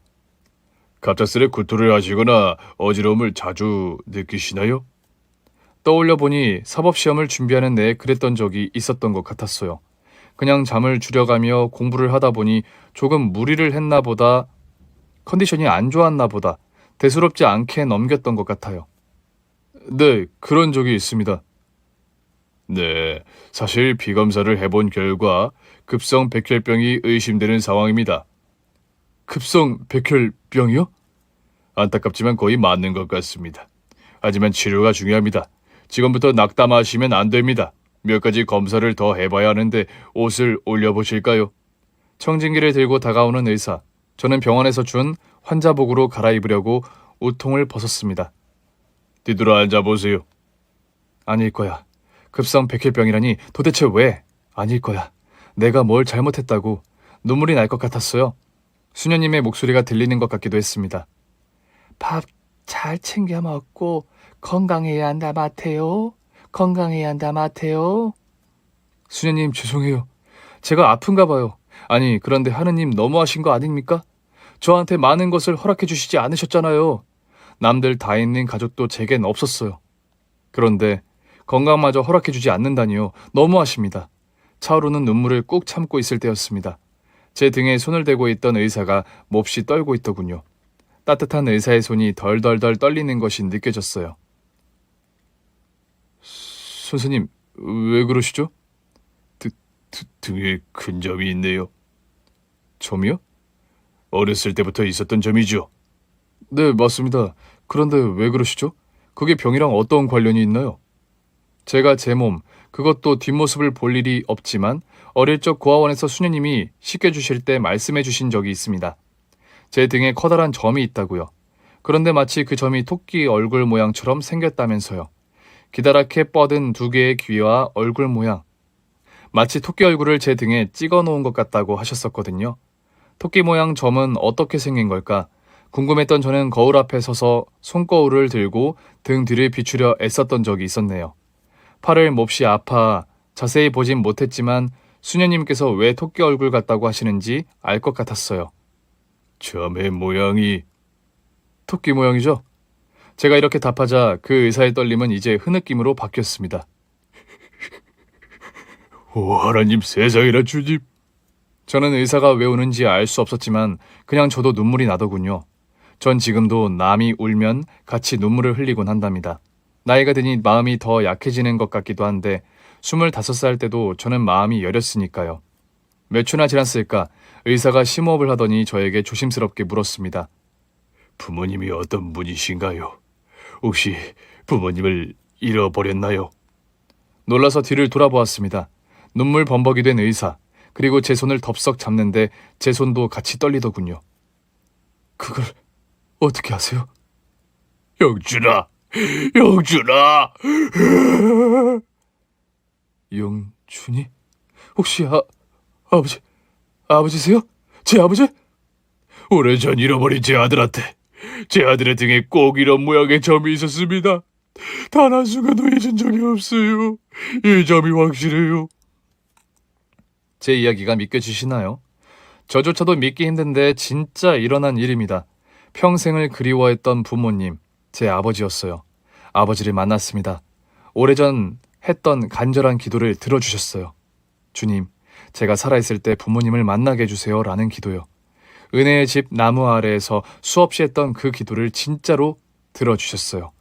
갑작스레 구토를 하시거나 어지러움을 자주 느끼시나요? 떠올려 보니 사법시험을 준비하는 내에 그랬던 적이 있었던 것 같았어요. 그냥 잠을 줄여가며 공부를 하다 보니 조금 무리를 했나 보다, 컨디션이 안 좋았나 보다, 대수롭지 않게 넘겼던 것 같아요. 네, 그런 적이 있습니다. 네, 사실 비검사를 해본 결과 급성 백혈병이 의심되는 상황입니다. 급성 백혈병이요? 안타깝지만 거의 맞는 것 같습니다. 하지만 치료가 중요합니다. 지금부터 낙담하시면 안 됩니다. 몇 가지 검사를 더 해봐야 하는데 옷을 올려보실까요? 청진기를 들고 다가오는 의사. 저는 병원에서 준 환자복으로 갈아입으려고 우통을 벗었습니다. 뒤돌아 앉아보세요. 아닐 거야. 급성 백혈병이라니 도대체 왜? 아닐 거야. 내가 뭘 잘못했다고. 눈물이 날 것 같았어요. 수녀님의 목소리가 들리는 것 같기도 했습니다. 밥 잘 챙겨 먹고 건강해야 한다 마테오. 건강해야 한다 마테오. 수녀님 죄송해요. 제가 아픈가 봐요. 아니 그런데 하느님 너무하신 거 아닙니까? 저한테 많은 것을 허락해 주시지 않으셨잖아요. 남들 다 있는 가족도 제겐 없었어요. 그런데 건강마저 허락해 주지 않는다니요. 너무하십니다. 차오르는 눈물을 꾹 참고 있을 때였습니다. 제 등에 손을 대고 있던 의사가 몹시 떨고 있더군요. 따뜻한 의사의 손이 덜덜덜 떨리는 것이 느껴졌어요. 선생님, 왜 그러시죠? 등에 큰 점이 있네요. 점이요? 어렸을 때부터 있었던 점이죠. 네, 맞습니다. 그런데 왜 그러시죠? 그게 병이랑 어떤 관련이 있나요? 제가 제 몸, 그것도 뒷모습을 볼 일이 없지만 어릴 적 고아원에서 수녀님이 씻겨주실 때 말씀해 주신 적이 있습니다. 제 등에 커다란 점이 있다고요. 그런데 마치 그 점이 토끼 얼굴 모양처럼 생겼다면서요. 기다랗게 뻗은 두 개의 귀와 얼굴 모양. 마치 토끼 얼굴을 제 등에 찍어 놓은 것 같다고 하셨었거든요. 토끼 모양 점은 어떻게 생긴 걸까? 궁금했던 저는 거울 앞에 서서 손거울을 들고 등 뒤를 비추려 애썼던 적이 있었네요. 팔을 몹시 아파 자세히 보진 못했지만 수녀님께서 왜 토끼 얼굴 같다고 하시는지 알 것 같았어요. 점의 모양이 토끼 모양이죠? 제가 이렇게 답하자 그 의사의 떨림은 이제 흐느낌으로 바뀌었습니다. 오, 하나님, 세상에나 주님. 저는 의사가 왜 우는지 알 수 없었지만 그냥 저도 눈물이 나더군요. 전 지금도 남이 울면 같이 눈물을 흘리곤 한답니다. 나이가 드니 마음이 더 약해지는 것 같기도 한데 25살 때도 저는 마음이 여렸으니까요. 몇 초나 지났을까 의사가 심호흡을 하더니 저에게 조심스럽게 물었습니다. 부모님이 어떤 분이신가요? 혹시 부모님을 잃어버렸나요? 놀라서 뒤를 돌아보았습니다. 눈물 범벅이 된 의사, 그리고 제 손을 덥석 잡는데 제 손도 같이 떨리더군요. 그걸 어떻게 아세요? 영준아, 영준아. 영준이? 혹시 아버지세요? 제 아버지? 오래전 잃어버린 제 아들한테 제 아들의 등에 꼭 이런 모양의 점이 있었습니다. 단 한순간도 잊은 적이 없어요. 이 점이 확실해요. 제 이야기가 믿겨지시나요? 저조차도 믿기 힘든데 진짜 일어난 일입니다. 평생을 그리워했던 부모님, 제 아버지였어요. 아버지를 만났습니다. 오래전 했던 간절한 기도를 들어주셨어요. 주님, 제가 살아있을 때 부모님을 만나게 해주세요 라는 기도요. 은혜의 집 나무 아래에서 수없이 했던 그 기도를 진짜로 들어주셨어요.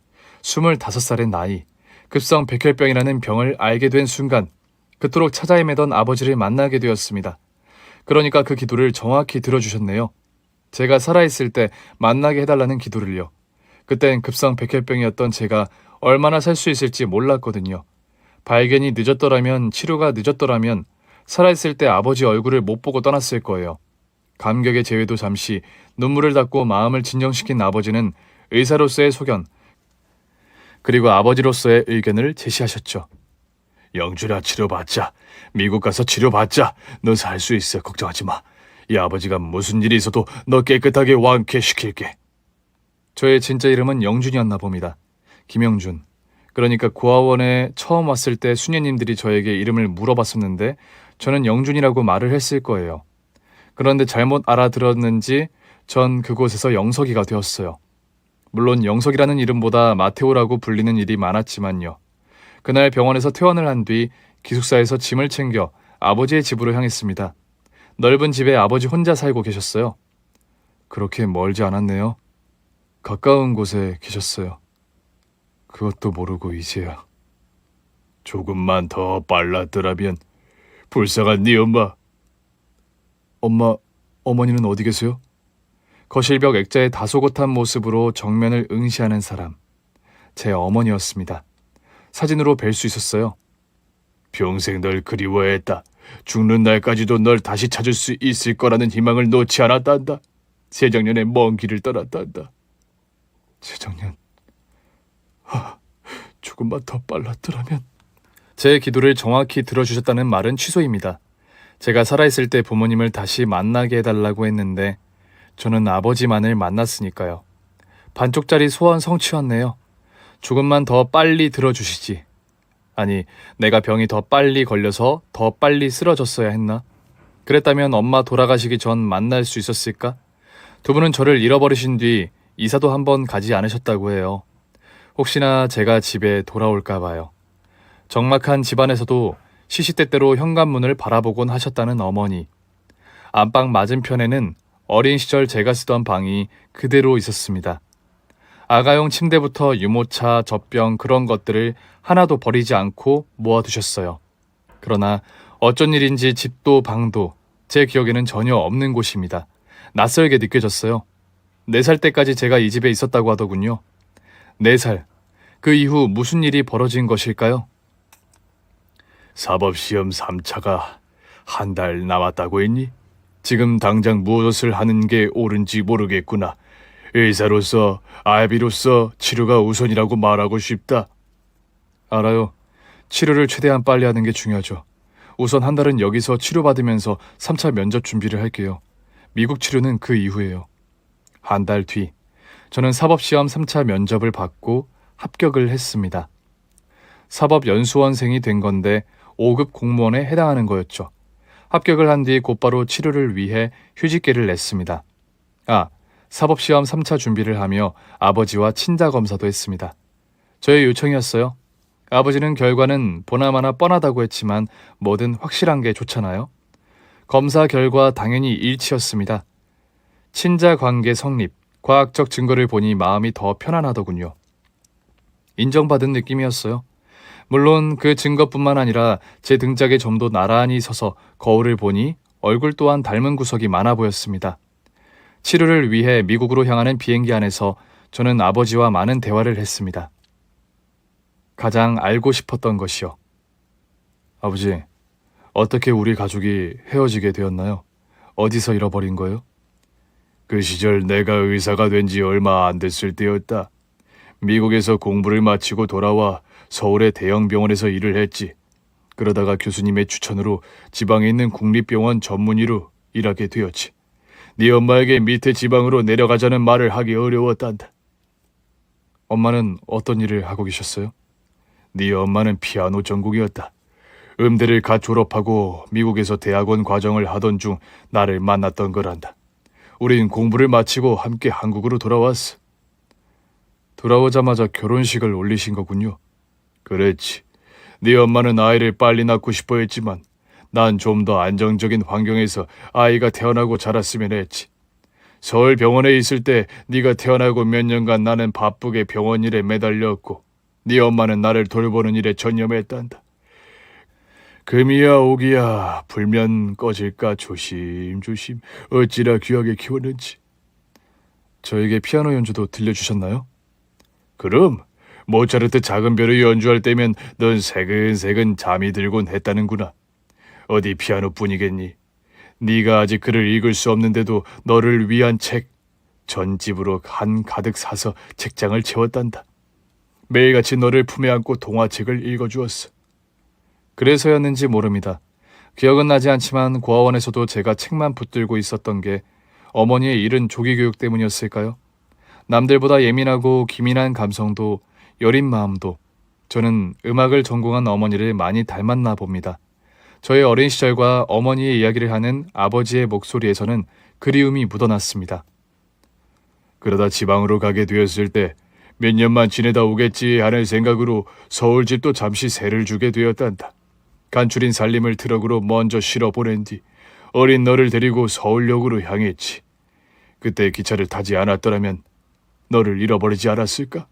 25살의 나이, 급성 백혈병이라는 병을 알게 된 순간 그토록 찾아 헤매던 아버지를 만나게 되었습니다. 그러니까 그 기도를 정확히 들어주셨네요. 제가 살아있을 때 만나게 해달라는 기도를요. 그땐 급성 백혈병이었던 제가 얼마나 살 수 있을지 몰랐거든요. 발견이 늦었더라면, 치료가 늦었더라면 살아있을 때 아버지 얼굴을 못 보고 떠났을 거예요. 감격의 제외도 잠시 눈물을 닦고 마음을 진정시킨 아버지는 의사로서의 소견, 그리고 아버지로서의 의견을 제시하셨죠. 영준아, 치료받자. 미국 가서 치료받자. 너 살 수 있어. 걱정하지 마. 이 아버지가 무슨 일이 있어도 너 깨끗하게 완쾌시킬게. 저의 진짜 이름은 영준이었나 봅니다. 김영준. 그러니까 고아원에 처음 왔을 때 수녀님들이 저에게 이름을 물어봤었는데 저는 영준이라고 말을 했을 거예요. 그런데 잘못 알아들었는지 전 그곳에서 영석이가 되었어요. 물론 영석이라는 이름보다 마테오라고 불리는 일이 많았지만요. 그날 병원에서 퇴원을 한 뒤 기숙사에서 짐을 챙겨 아버지의 집으로 향했습니다. 넓은 집에 아버지 혼자 살고 계셨어요. 그렇게 멀지 않았네요. 가까운 곳에 계셨어요. 그것도 모르고 이제야. 조금만 더 빨랐더라면 불쌍한 네 엄마. 어머니는 어디 계세요? 거실벽 액자의 다소곳한 모습으로 정면을 응시하는 사람. 제 어머니였습니다. 사진으로 뵐 수 있었어요. 평생 널 그리워했다. 죽는 날까지도 널 다시 찾을 수 있을 거라는 희망을 놓지 않았단다. 재작년에 먼 길을 떠났단다. 재작년. 조금만 더 빨랐더라면. 제 기도를 정확히 들어주셨다는 말은 취소입니다. 제가 살아있을 때 부모님을 다시 만나게 해달라고 했는데 저는 아버지만을 만났으니까요. 반쪽짜리 소원 성취였네요. 조금만 더 빨리 들어주시지. 아니, 내가 병이 더 빨리 걸려서 더 빨리 쓰러졌어야 했나? 그랬다면 엄마 돌아가시기 전 만날 수 있었을까? 두 분은 저를 잃어버리신 뒤 이사도 한번 가지 않으셨다고 해요. 혹시나 제가 집에 돌아올까 봐요. 적막한 집안에서도 시시때때로 현관문을 바라보곤 하셨다는 어머니. 안방 맞은편에는 어린 시절 제가 쓰던 방이 그대로 있었습니다. 아가용 침대부터 유모차, 젖병 그런 것들을 하나도 버리지 않고 모아두셨어요. 그러나 어쩐 일인지 집도 방도 제 기억에는 전혀 없는 곳입니다. 낯설게 느껴졌어요. 4살 때까지 제가 이 집에 있었다고 하더군요. 4살. 그 이후 무슨 일이 벌어진 것일까요? 사법시험 3차가 한 달 남았다고 했니? 지금 당장 무엇을 하는 게 옳은지 모르겠구나. 의사로서, 아비로서 치료가 우선이라고 말하고 싶다. 알아요. 치료를 최대한 빨리 하는 게 중요하죠. 우선 한 달은 여기서 치료받으면서 3차 면접 준비를 할게요. 미국 치료는 그 이후에요. 한 달 뒤, 저는 사법시험 3차 면접을 받고 합격을 했습니다. 사법연수원생이 된 건데 5급 공무원에 해당하는 거였죠. 합격을 한 뒤 곧바로 치료를 위해 휴직계를 냈습니다. 사법시험 3차 준비를 하며 아버지와 친자검사도 했습니다. 저의 요청이었어요. 아버지는 결과는 보나마나 뻔하다고 했지만 뭐든 확실한 게 좋잖아요. 검사 결과 당연히 일치였습니다. 친자 관계 성립, 과학적 증거를 보니 마음이 더 편안하더군요. 인정받은 느낌이었어요. 물론 그 증거뿐만 아니라 제 등짝에 점도 나란히 서서 거울을 보니 얼굴 또한 닮은 구석이 많아 보였습니다. 치료를 위해 미국으로 향하는 비행기 안에서 저는 아버지와 많은 대화를 했습니다. 가장 알고 싶었던 것이요. 아버지, 어떻게 우리 가족이 헤어지게 되었나요? 어디서 잃어버린 거예요? 그 시절 내가 의사가 된 지 얼마 안 됐을 때였다. 미국에서 공부를 마치고 돌아와 서울의 대형 병원에서 일을 했지. 그러다가 교수님의 추천으로 지방에 있는 국립병원 전문의로 일하게 되었지. 네 엄마에게 밑에 지방으로 내려가자는 말을 하기 어려웠단다. 엄마는 어떤 일을 하고 계셨어요? 네 엄마는 피아노 전공이었다. 음대를 갓 졸업하고 미국에서 대학원 과정을 하던 중 나를 만났던 거란다. 우린 공부를 마치고 함께 한국으로 돌아왔어. 돌아오자마자 결혼식을 올리신 거군요. 그렇지. 네 엄마는 아이를 빨리 낳고 싶어 했지만 난 좀 더 안정적인 환경에서 아이가 태어나고 자랐으면 했지. 서울 병원에 있을 때 네가 태어나고 몇 년간 나는 바쁘게 병원 일에 매달렸고 네 엄마는 나를 돌보는 일에 전념했단다. 금이야 오기야 불면 꺼질까 조심조심 어찌나 귀하게 키웠는지. 저에게 피아노 연주도 들려주셨나요? 그럼 모차르트 작은 별을 연주할 때면 넌 새근새근 잠이 들곤 했다는구나. 어디 피아노뿐이겠니? 네가 아직 글을 읽을 수 없는데도 너를 위한 책 전집으로 한 가득 사서 책장을 채웠단다. 매일같이 너를 품에 안고 동화책을 읽어주었어. 그래서였는지 모릅니다. 기억은 나지 않지만 고아원에서도 제가 책만 붙들고 있었던 게 어머니의 이른 조기 교육 때문이었을까요? 남들보다 예민하고 기민한 감성도 여린 마음도 저는 음악을 전공한 어머니를 많이 닮았나 봅니다. 저의 어린 시절과 어머니의 이야기를 하는 아버지의 목소리에서는 그리움이 묻어났습니다. 그러다 지방으로 가게 되었을 때 몇 년만 지내다 오겠지 하는 생각으로 서울집도 잠시 세를 주게 되었단다. 간추린 살림을 트럭으로 먼저 실어 보낸 뒤 어린 너를 데리고 서울역으로 향했지. 그때 기차를 타지 않았더라면 너를 잃어버리지 않았을까?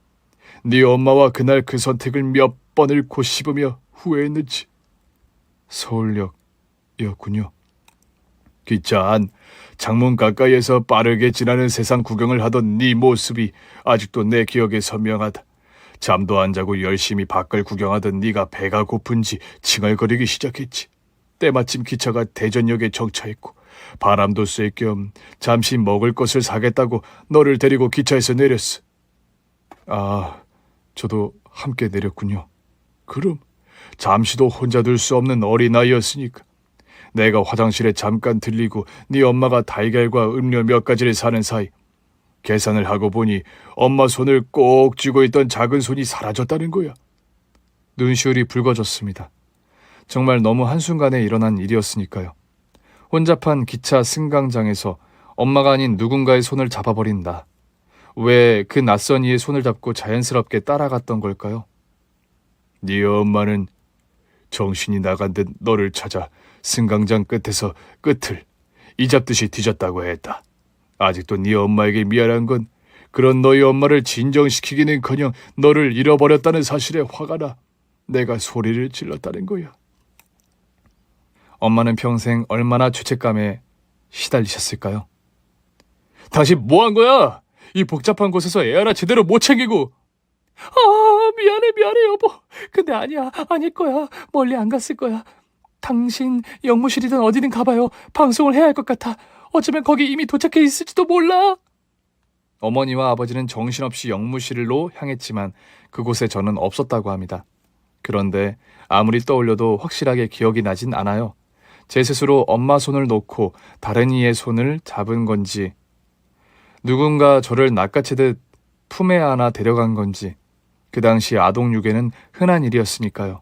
네 엄마와 그날 그 선택을 몇 번을 고씹으며 후회했는지. 서울역이었군요. 기차 안 창문 가까이에서 빠르게 지나는 세상 구경을 하던 네 모습이 아직도 내 기억에 선명하다. 잠도 안 자고 열심히 밖을 구경하던 네가 배가 고픈지 칭얼거리기 시작했지. 때마침 기차가 대전역에 정차했고 바람도 쐴 겸 잠시 먹을 것을 사겠다고 너를 데리고 기차에서 내렸어. 아, 저도 함께 내렸군요. 그럼 잠시도 혼자 둘 수 없는 어린아이였으니까. 내가 화장실에 잠깐 들리고 네 엄마가 달걀과 음료 몇 가지를 사는 사이 계산을 하고 보니 엄마 손을 꼭 쥐고 있던 작은 손이 사라졌다는 거야. 눈시울이 붉어졌습니다. 정말 너무 한순간에 일어난 일이었으니까요. 혼잡한 기차 승강장에서 엄마가 아닌 누군가의 손을 잡아버린 나. 왜 그 낯선 이의 손을 잡고 자연스럽게 따라갔던 걸까요? 네 엄마는 정신이 나간 듯 너를 찾아 승강장 끝에서 끝을 이잡듯이 뒤졌다고 했다. 아직도 네 엄마에게 미안한 건 그런 너희 엄마를 진정시키기는커녕 너를 잃어버렸다는 사실에 화가 나 내가 소리를 질렀다는 거야. 엄마는 평생 얼마나 죄책감에 시달리셨을까요? 당신 뭐 한 거야? 이 복잡한 곳에서 애 하나 제대로 못 챙기고. 미안해 여보. 근데 아니야, 아닐 거야. 멀리 안 갔을 거야. 당신 영무실이든 어디든 가봐요. 방송을 해야 할 것 같아. 어쩌면 거기 이미 도착해 있을지도 몰라. 어머니와 아버지는 정신없이 영무실로 향했지만 그곳에 저는 없었다고 합니다. 그런데 아무리 떠올려도 확실하게 기억이 나진 않아요. 제 스스로 엄마 손을 놓고 다른 이의 손을 잡은 건지, 누군가 저를 낚아채듯 품에 안아 데려간 건지, 그 당시 아동 유괴는 흔한 일이었으니까요.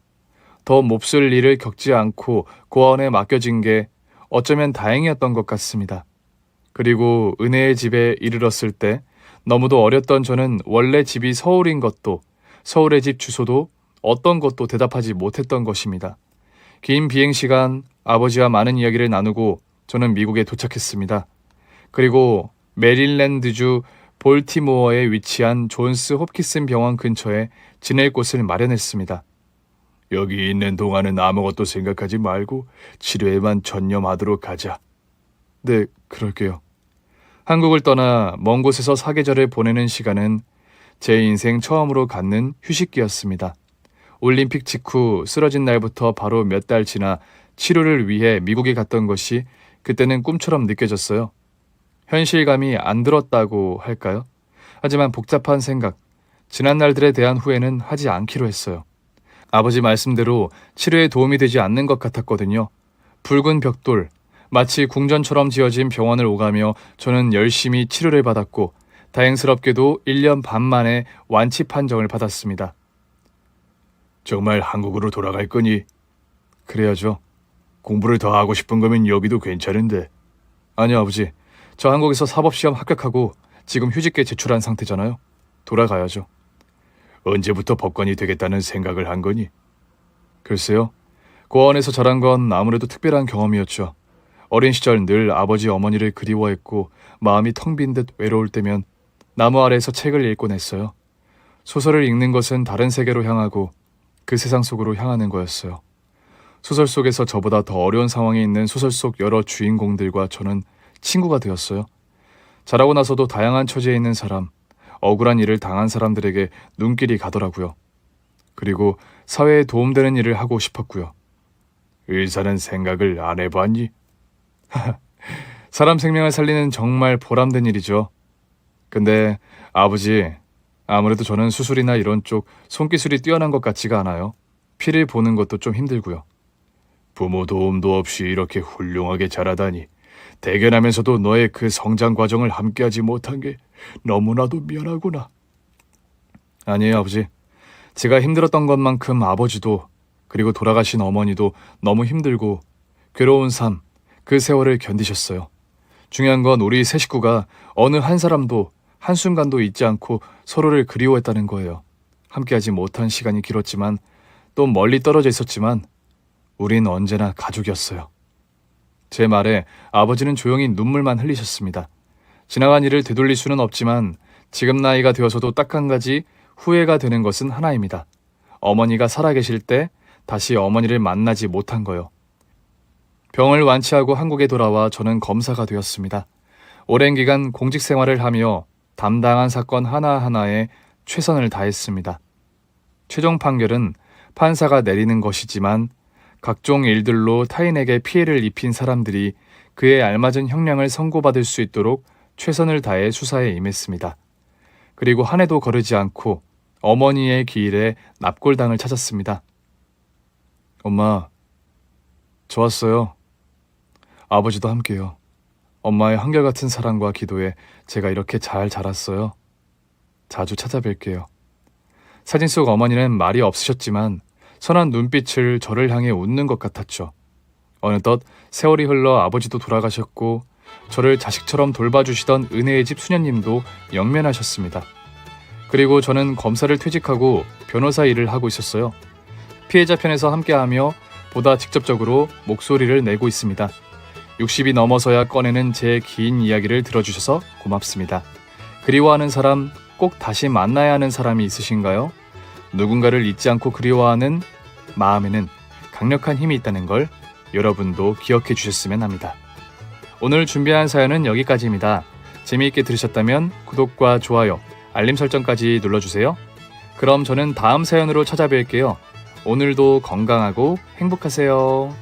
더 몹쓸 일을 겪지 않고 고아원에 맡겨진 게 어쩌면 다행이었던 것 같습니다. 그리고 은혜의 집에 이르렀을 때 너무도 어렸던 저는 원래 집이 서울인 것도, 서울의 집 주소도 어떤 것도 대답하지 못했던 것입니다. 긴 비행시간 아버지와 많은 이야기를 나누고 저는 미국에 도착했습니다. 그리고 메릴랜드주 볼티모어에 위치한 존스 홉키슨 병원 근처에 지낼 곳을 마련했습니다. 여기 있는 동안은 아무것도 생각하지 말고 치료에만 전념하도록 하자. 네, 그럴게요. 한국을 떠나 먼 곳에서 사계절을 보내는 시간은 제 인생 처음으로 갖는 휴식기였습니다. 올림픽 직후 쓰러진 날부터 바로 몇 달 지나 치료를 위해 미국에 갔던 것이 그때는 꿈처럼 느껴졌어요. 현실감이 안 들었다고 할까요? 하지만 복잡한 생각, 지난 날들에 대한 후회는 하지 않기로 했어요. 아버지 말씀대로 치료에 도움이 되지 않는 것 같았거든요. 붉은 벽돌, 마치 궁전처럼 지어진 병원을 오가며 저는 열심히 치료를 받았고 다행스럽게도 1년 반 만에 완치 판정을 받았습니다. 정말 한국으로 돌아갈 거니? 그래야죠. 공부를 더 하고 싶은 거면 여기도 괜찮은데. 아니요, 아버지. 저 한국에서 사법시험 합격하고 지금 휴직계 제출한 상태잖아요. 돌아가야죠. 언제부터 법관이 되겠다는 생각을 한 거니? 글쎄요. 고아원에서 자란 건 아무래도 특별한 경험이었죠. 어린 시절 늘 아버지 어머니를 그리워했고 마음이 텅 빈 듯 외로울 때면 나무 아래에서 책을 읽곤 했어요. 소설을 읽는 것은 다른 세계로 향하고 그 세상 속으로 향하는 거였어요. 소설 속에서 저보다 더 어려운 상황에 있는 소설 속 여러 주인공들과 저는 친구가 되었어요. 자라고 나서도 다양한 처지에 있는 사람, 억울한 일을 당한 사람들에게 눈길이 가더라고요. 그리고 사회에 도움되는 일을 하고 싶었고요. 의사는 생각을 안 해봤니? 사람 생명을 살리는 정말 보람된 일이죠. 근데 아버지, 아무래도 저는 수술이나 이런 쪽 손기술이 뛰어난 것 같지가 않아요. 피를 보는 것도 좀 힘들고요. 부모 도움도 없이 이렇게 훌륭하게 자라다니. 대견하면서도 너의 그 성장 과정을 함께하지 못한 게 너무나도 미안하구나. 아니에요, 아버지. 제가 힘들었던 것만큼 아버지도 그리고 돌아가신 어머니도 너무 힘들고 괴로운 삶, 그 세월을 견디셨어요. 중요한 건 우리 세 식구가 어느 한 사람도 한순간도 잊지 않고 서로를 그리워했다는 거예요. 함께하지 못한 시간이 길었지만 또 멀리 떨어져 있었지만 우린 언제나 가족이었어요. 제 말에 아버지는 조용히 눈물만 흘리셨습니다. 지나간 일을 되돌릴 수는 없지만 지금 나이가 되어서도 딱 한 가지 후회가 되는 것은 하나입니다. 어머니가 살아계실 때 다시 어머니를 만나지 못한 거요. 병을 완치하고 한국에 돌아와 저는 검사가 되었습니다. 오랜 기간 공직 생활을 하며 담당한 사건 하나하나에 최선을 다했습니다. 최종 판결은 판사가 내리는 것이지만 각종 일들로 타인에게 피해를 입힌 사람들이 그에 알맞은 형량을 선고받을 수 있도록 최선을 다해 수사에 임했습니다. 그리고 한 해도 거르지 않고 어머니의 기일에 납골당을 찾았습니다. 엄마, 좋았어요. 아버지도 함께요. 엄마의 한결같은 사랑과 기도에 제가 이렇게 잘 자랐어요. 자주 찾아뵐게요. 사진 속 어머니는 말이 없으셨지만 선한 눈빛을 저를 향해 웃는 것 같았죠. 어느덧 세월이 흘러 아버지도 돌아가셨고 저를 자식처럼 돌봐주시던 은혜의 집 수녀님도 영면하셨습니다. 그리고 저는 검사를 퇴직하고 변호사 일을 하고 있었어요. 피해자 편에서 함께하며 보다 직접적으로 목소리를 내고 있습니다. 60이 넘어서야 꺼내는 제 긴 이야기를 들어주셔서 고맙습니다. 그리워하는 사람, 꼭 다시 만나야 하는 사람이 있으신가요? 누군가를 잊지 않고 그리워하는 마음에는 강력한 힘이 있다는 걸 여러분도 기억해 주셨으면 합니다. 오늘 준비한 사연은 여기까지입니다. 재미있게 들으셨다면 구독과 좋아요, 알림 설정까지 눌러주세요. 그럼 저는 다음 사연으로 찾아뵐게요. 오늘도 건강하고 행복하세요.